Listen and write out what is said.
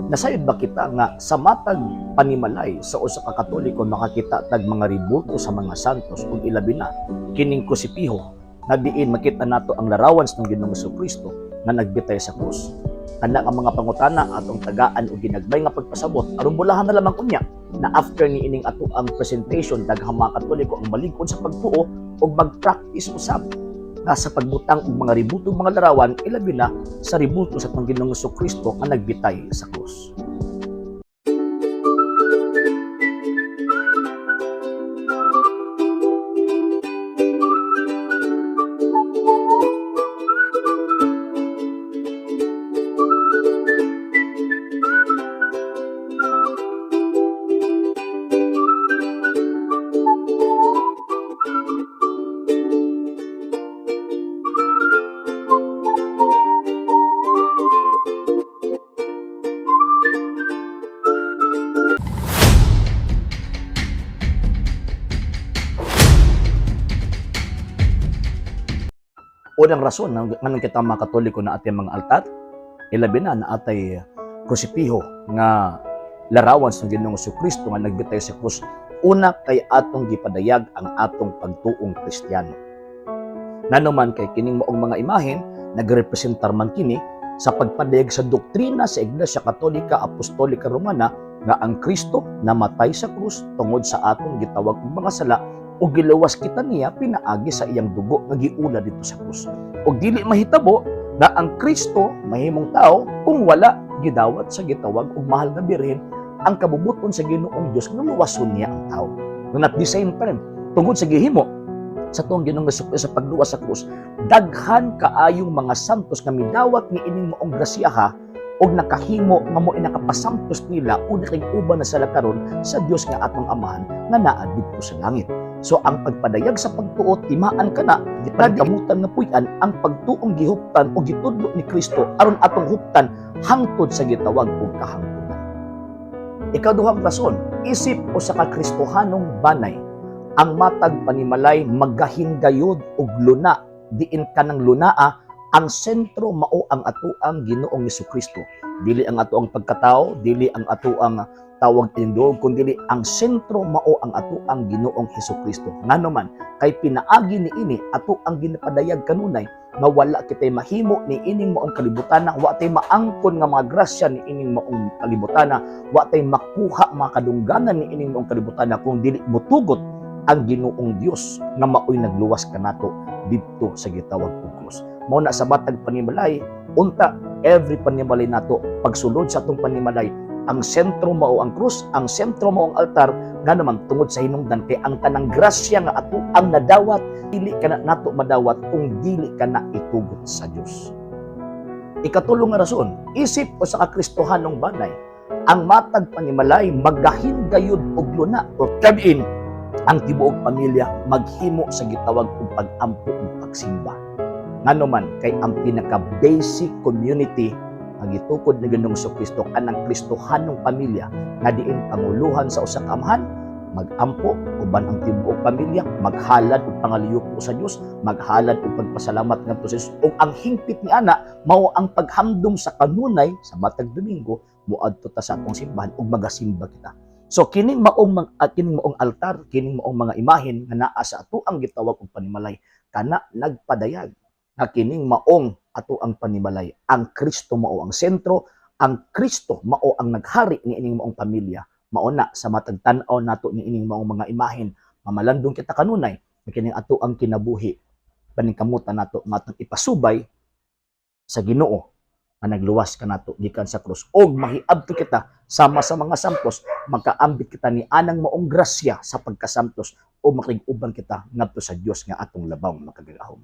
Nasayod ba kita nga sa matag panimalay sa usa ka Katoliko makakita tag mga ributo sa mga santos ug ilabi na kining kusipiho na diin makita nato ang larawan ng Ginoong Jesucristo nga nagbitay sa krus. Kana ang mga pangutana atong tagaan ug ginagbay nga pagpasabot aron bulahan na lamang unya na after ni ining ato ang presentation daghang mga Katoliko ang malig-on sa pagtuo ug mag-practice usab sa pagbutang og mga ributong mga larawan ilabi na sa ributo sa atong Ginoong Jesucristo nga nagbitay sa krus. Unang rason nga kita mga Katoliko na atay mga altar, ilabi na atay krusipiho nga larawan sa Ginoong Jesucristo nga nagbitay sa krus. Una kay atong gipadayag ang atong pagtuong Kristiyano. Nanuman kay kining maong mga imahen nagrepresentar man kini sa pagpadayag sa doktrina sa Iglesia Katolika Apostolika Romana nga ang Kristo namatay sa krus tungod sa atong gitawag og mga sala o giluwas kita niya pinaagi sa iyang dugo nga giula dito sa krus. O dili mahitabo na ang Kristo mahimong tao kung wala gidawat sa gitawag og mahal nga birhen ang kabubuton sa Ginoong Dios nga luwason niya ang tao. Ngunit at the same time, tungod sa gihimo sa tuong Ginoong Jesucristo sa pagluwas sa krus, daghan kaayong mga santos nga midawat ni ining maong grasyaha og nakahimo nga mo nakapasantos nila o nakig-uban na sila karon sa Dios nga atong amahan nga naa didto sa langit. So ang pagpadayag sa pagtuo timaan kana gipagamutan nga puy-an ang pagtuong gihuptan o gitudlo ni Kristo aron atong huptan hangtod sa gitawag og kahangtugan. Ikaduhang rason, isip o sa kakristohanong banay ang matag panimalay magahingayod og luna diin kanang lunaa ang sentro mao ang atoang Ginoong Jesucristo. Dili ang atoang pagkatao, dili ang atoang tawag indog, kundi ang sentro mao ang atoang Ginoong Jesucristo. Nganuman kay pinaagi ni ini ato ang ginapadayag kanunay nga wala kitay mahimo ni ining maong kalibutana, wa tay maangkon nga mga grasya ni ining maong kalibutana, wa tay makuha mga kadungganan ni ining maong kalibutana kung dili motugot ang Ginoong Dios nga maoy nagluwas kanato didto sa gitawag og krus. Mao na sa matag panimalay, unta every panimalay nato pagsulod sa atong panimalay ang sentro mao ang krus, ang sentro mao ang altar, nga naman tungod sa hinungdan kay ang tanang grasya nga ato ang nadawat, dili kana nato madawat kung dili kana itugot sa Dios. Ikatulong nga rason, isip o sa kakristohanong banay, ang matag panimalay magahingayod og luna o kabin ang tibuok pamilya maghimo sa gitawag og pag-ampo ug pagsimba. Nganuman kay ang pinaka-basic community ang gitukod ni Ginoong Jesucristo kanang kristohanong pamilya nga diin panguluhan sa usa ka amahan, mag-ampo uban ang tibuok pamilya, maghalad og pangaliyuko sa Dios, maghalad og pagpasalamat ngadto sa Dios, ug ang hingpit ni ana mao ang paghamdom sa kanunay sa matag Domingo moadto ta sa atong simbahan ug magasimba kita. So kining maong altar, kining maong mga imahen nga naa sa ato ang gitawag og panimalay kana nagpadayag nga kining maong ato ang panimalay, ang Kristo mao ang sentro, ang Kristo mao ang naghari ni ining maong pamilya. Mao na sa matag tan-aw nato ni ining maong mga imahen, mamalandong kita kanunay nga kining ato ang kinabuhi paningkamutan nato nga atong ipasubay sa Ginoo nga nagluwas kanato gikan sa krus og mahiabto kita sama sa mga santos, magkaambit kita ni anang maong grasya sa pagkasantos o makig-uban kita ngadto sa Dios nga atong labaw makagagahom.